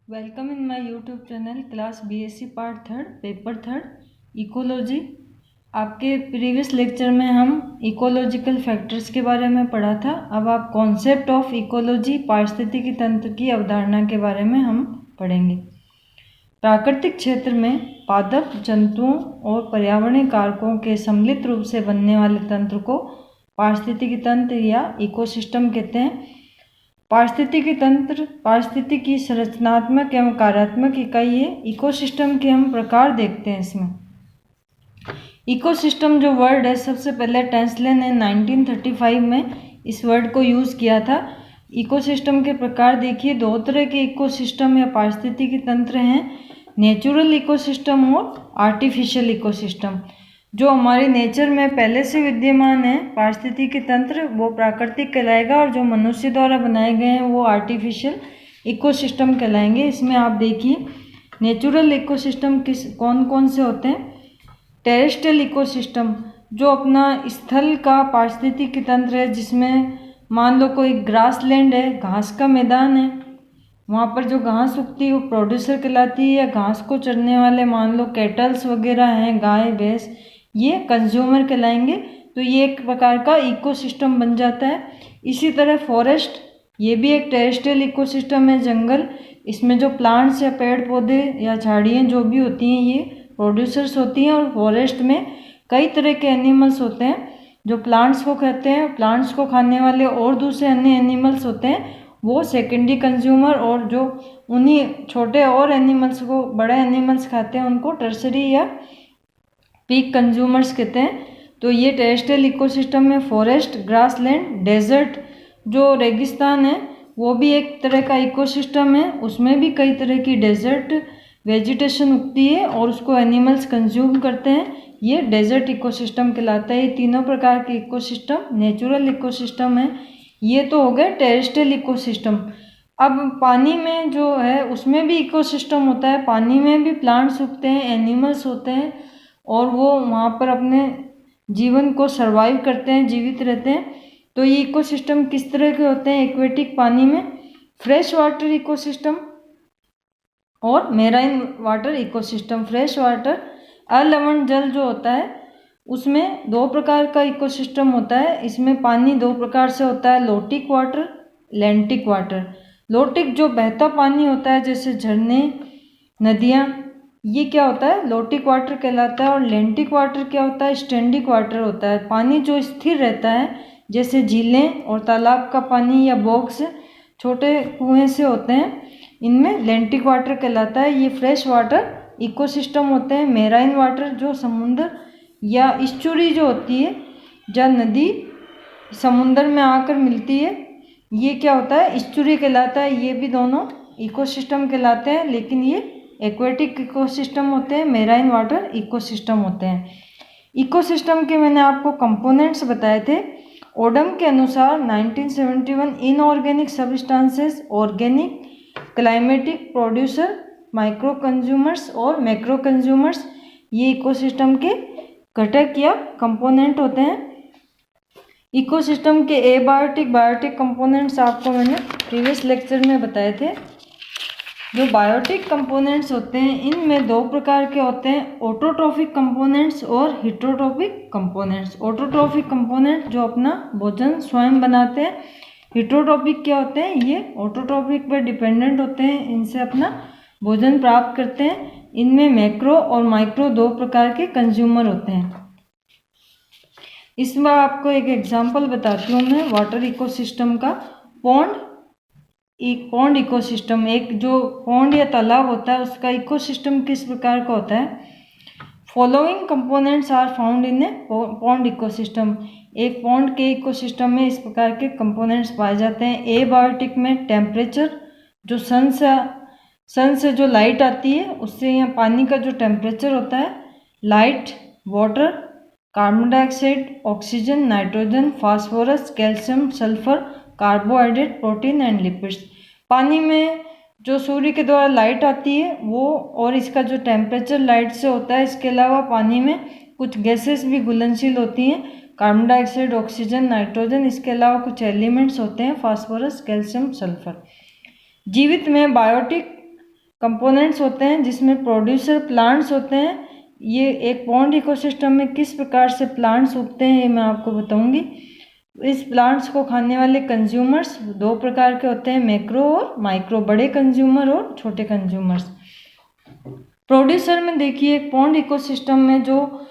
Welcome in my YouTube channel class BSc part third paper third ecology. आपके previous lecture में हम ecological factors के बारे में पढ़ा था। अब आप कॉन्सेप्ट ऑफ इकोलॉजी पारिस्थितिकी तंत्र की अवधारणा के बारे में हम पढ़ेंगे। प्राकृतिक क्षेत्र में पादप जंतुओं और पर्यावरणीय कारकों के सम्मिलित रूप से बनने वाले तंत्र को पारिस्थितिकी तंत्र या इकोसिस्टम कहते हैं। पारिस्थितिकी तंत्र पारिस्थितिकी संरचनात्मक एवं कार्यात्मक इकाई है। इकोसिस्टम के हम प्रकार देखते हैं। इसमें इकोसिस्टम जो वर्ड है, सबसे पहले टेंसले ने 1935 में इस वर्ड को यूज़ किया था। इकोसिस्टम के प्रकार देखिए, दो तरह के इकोसिस्टम या पारिस्थितिकी तंत्र हैं, नेचुरल इकोसिस्टम और आर्टिफिशियल इकोसिस्टम। जो हमारे नेचर में पहले से विद्यमान है पारिस्थितिकी तंत्र, वो प्राकृतिक कहलाएगा, और जो मनुष्य द्वारा बनाए गए हैं वो आर्टिफिशियल इकोसिस्टम कहलाएंगे। इसमें आप देखिए नेचुरल इकोसिस्टम कौन कौन से होते हैं। टेरेस्ट्रियल इकोसिस्टम जो अपना स्थल का पारिस्थितिकी तंत्र है, जिसमें मान लो कोई ग्रास लैंड है, घास का मैदान है, वहाँ पर जो घास उगती है वो प्रोड्यूसर कहलाती है, या घास को चरने वाले मान लो कैटल्स वगैरह हैं, गाय भैंस, ये कंज्यूमर कहलाएंगे। तो ये एक प्रकार का इकोसिस्टम बन जाता है। इसी तरह फॉरेस्ट, ये भी एक टेरेस्ट्रियल इकोसिस्टम है, जंगल। इसमें जो प्लांट्स या पेड़ पौधे या झाड़ियाँ जो भी होती हैं ये प्रोड्यूसर्स होती हैं। और फॉरेस्ट में कई तरह के एनिमल्स होते हैं जो प्लांट्स को खाते हैं, प्लांट्स को खाने वाले और दूसरे अन्य एनिमल्स होते हैं वो सेकेंडरी कंज्यूमर, और जो उन्हीं छोटे और एनिमल्स को बड़े एनिमल्स खाते हैं उनको टर्सरी या पीक कंज्यूमर्स कहते हैं। तो ये टेरेस्ट्रियल इकोसिस्टम में फॉरेस्ट, ग्रासलैंड, डेजर्ट जो रेगिस्तान है वो भी एक तरह का इकोसिस्टम है। उसमें भी कई तरह की डेजर्ट वेजिटेशन उगती है और उसको एनिमल्स कंज्यूम करते हैं, ये डेजर्ट इकोसिस्टम कहलाता है। ये तीनों प्रकार के इकोसिस्टम नेचुरल इकोसिस्टम है। ये तो हो गए टेरेस्ट्रियल इकोसिस्टम। अब पानी में जो है उसमें भी इकोसिस्टम होता है। पानी में भी प्लांट्स उगते हैं, एनिमल्स होते हैं, और वो वहाँ पर अपने जीवन को सर्वाइव करते हैं, जीवित रहते हैं। तो ये इकोसिस्टम किस तरह के होते हैं एक्वेटिक पानी में, फ्रेश वाटर इकोसिस्टम और marine water ecosystem. Fresh water अलवण जल जो होता है उसमें दो प्रकार का इकोसिस्टम होता है। इसमें पानी दो प्रकार से होता है, lotic water, lentic water. Lotic जो बहता पानी होता है जैसे झरने, नदियाँ, ये क्या होता है, लोटिक वाटर कहलाता है। और लैंटिक वाटर क्या होता है, स्टैंडिक वाटर होता है। पानी जो स्थिर रहता है जैसे झीलें और तालाब का पानी या बॉक्स, छोटे कुएं से होते हैं, इनमें लैंटिक वाटर कहलाता है। ये फ्रेश वाटर इकोसिस्टम होते हैं। मेराइन वाटर जो समुद्र या इस्चुरी जो होती है, जहाँ नदी समुद्र में आकर मिलती है, ये क्या होता है, इस्चुरी कहलाता है। ये भी दोनों इकोसिस्टम कहलाते हैं, लेकिन ये एक्वेटिक इकोसिस्टम होते हैं, मेराइन वाटर इकोसिस्टम होते हैं। इकोसिस्टम के मैंने आपको कंपोनेंट्स बताए थे। ओडम के अनुसार 1971 inorganic substances, organic, climatic producer, micro consumers और मैक्रो कंज्यूमर्स, ये इकोसिस्टम के घटक या कंपोनेंट होते हैं। इकोसिस्टम के एबायोटिक, बायोटिक कंपोनेंट्स आपको मैंने प्रीवियस लेक्चर में बताए थे। जो बायोटिक कंपोनेंट्स होते हैं इनमें दो प्रकार के होते हैं, ऑटोट्रोफिक कंपोनेंट्स और हिट्रोट्रोफिक कंपोनेंट्स। ऑटोट्रोफिक कंपोनेंट जो अपना भोजन स्वयं बनाते हैं। हिट्रोट्रोफिक क्या होते हैं, ये ऑटोट्रोफिक पर डिपेंडेंट होते हैं, इनसे अपना भोजन प्राप्त करते हैं। इनमें मैक्रो और माइक्रो दो प्रकार के कंज्यूमर होते हैं। इसमें आपको एक एग्जांपल बताती हूँ मैं वाटर इकोसिस्टम का। पॉन्ड इकोसिस्टम, एक जो पॉन्ड या तालाब होता है उसका इकोसिस्टम किस प्रकार का होता है। Following components are found in a pond ecosystem. एक पॉन्ड के इकोसिस्टम में इस प्रकार के कंपोनेंट्स पाए जाते हैं। एबायोटिक में टेम्परेचर, जो सन से जो लाइट आती है उससे यहाँ पानी का जो टेम्परेचर होता है, light, water, carbon dioxide, oxygen, nitrogen, phosphorus, calcium, sulphur, carbohydrate, protein and lipids. पानी में जो सूर्य के द्वारा लाइट आती है वो, और इसका जो टेम्परेचर लाइट से होता है। इसके अलावा पानी में कुछ गैसेस भी घुलनशील होती हैं, कार्बन डाइऑक्साइड, ऑक्सीजन, नाइट्रोजन। इसके अलावा कुछ एलिमेंट्स होते हैं, फास्फोरस, कैल्शियम, सल्फर। जीवित में बायोटिक कंपोनेंट्स होते हैं जिसमें प्रोड्यूसर प्लांट्स होते हैं। ये एक पॉन्ड इकोसिस्टम में किस प्रकार से प्लांट्स उगते हैं ये मैं आपको बताऊंगी। इस प्लांट्स को खाने वाले कंज्यूमर्स दो प्रकार के होते हैं, मैक्रो और माइक्रो, बड़े कंज्यूमर और छोटे कंज्यूमर्स। प्रोड्यूसर में देखिए, पॉन्ड इकोसिस्टम में जो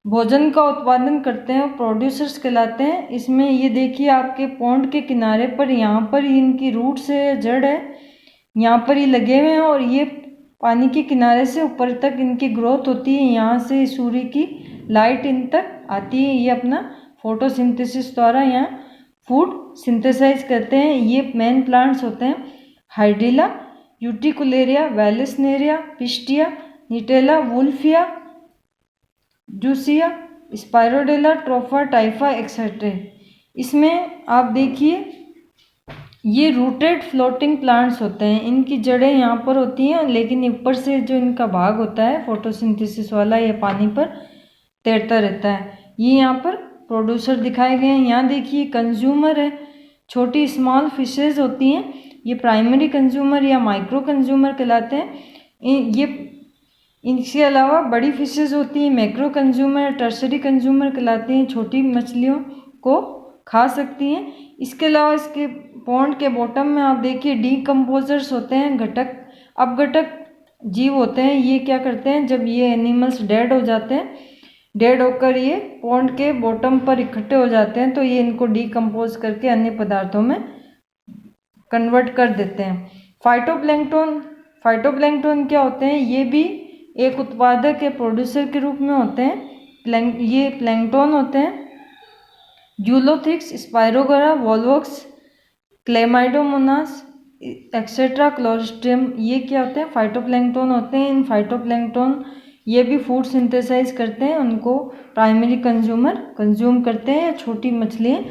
भोजन का उत्पादन करते हैं वो प्रोड्यूसर्स कहलाते हैं। इसमें ये देखिए आपके पॉन्ड के किनारे पर, यहाँ पर इनकी रूट से जड़ है, यहाँ पर ये लगे हुए हैं और ये पानी के किनारे से ऊपर तक इनकी ग्रोथ होती है। यहाँ से सूर्य की लाइट इन तक आती है, ये अपना फोटोसिंथेसिस द्वारा यहाँ फूड सिंथेसाइज करते हैं। ये मेन प्लांट्स होते हैं Hydrilla, Utricularia, Vallisneria, Pistia, Nitella, Wolffia, Jussiaea, Spirodela, Trapa, Typha etcetera. इसमें आप देखिए ये रूटेड फ्लोटिंग प्लांट्स होते हैं, इनकी जड़ें यहाँ पर होती हैं लेकिन ऊपर से जो इनका भाग होता है फोटोसिंथेसिस वाला, ये पानी पर तैरता रहता है। ये यहाँ पर प्रोड्यूसर दिखाए गए हैं। यहाँ देखिए कंज्यूमर है, छोटी स्मॉल फिशेज होती हैं, ये प्राइमरी कंज्यूमर या माइक्रो कंज्यूमर कहलाते हैं। ये इनके अलावा बड़ी फिशेज होती हैं, मैक्रो कंज्यूमर, टर्सरी कंज्यूमर कहलाती हैं, छोटी मछलियों को खा सकती हैं। इसके अलावा इसके पॉन्ड के बॉटम में आप देखिए डीकम्पोजर्स होते हैं, घटक अपघटक जीव होते हैं। ये क्या करते हैं, जब ये एनिमल्स डेड हो जाते हैं, डेड होकर ये पॉन्ड के बॉटम पर इकट्ठे हो जाते हैं, तो ये इनको डीकम्पोज करके अन्य पदार्थों में कन्वर्ट कर देते हैं। फाइटोप्लैंक्टन क्या होते हैं, ये भी एक उत्पादक के प्रोड्यूसर के रूप में होते हैं। ये प्लैंक्टन होते हैं, जूलोथिक्स, स्पाइरोगोरा, वॉल्वोक्स, क्लेमाइडोमोनास एक्सेट्रा, क्लोस्ट्रियम, ये क्या होते हैं, फाइटोप्लैंक्टन होते हैं। इन फाइटोप्लैंक्टन ये भी फूड सिंथेसाइज करते हैं, उनको प्राइमरी कंज्यूमर कंज्यूम करते हैं, या छोटी मछलियाँ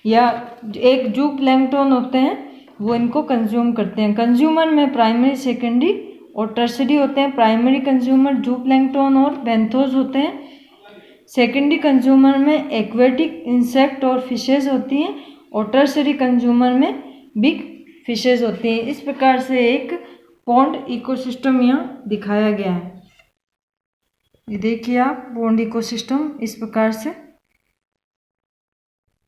या एक जू प्लैंक्टन होते हैं वो इनको कंज्यूम करते हैं। कंज्यूमर में प्राइमरी, सेकेंडरी और टर्सरी होते हैं। प्राइमरी कंज्यूमर जू प्लैंक्टन और बेंथोस होते हैं। सेकेंडरी कंज्यूमर में एक्वेटिक इंसेक्ट और फिशेज होती हैं और टर्सरी कंज्यूमर में बिग फिशेज होती हैं। इस प्रकार से एक पॉन्ड इकोसिस्टम यहाँ दिखाया गया है। ये देखिए आप, पॉन्ड इकोसिस्टम इस प्रकार से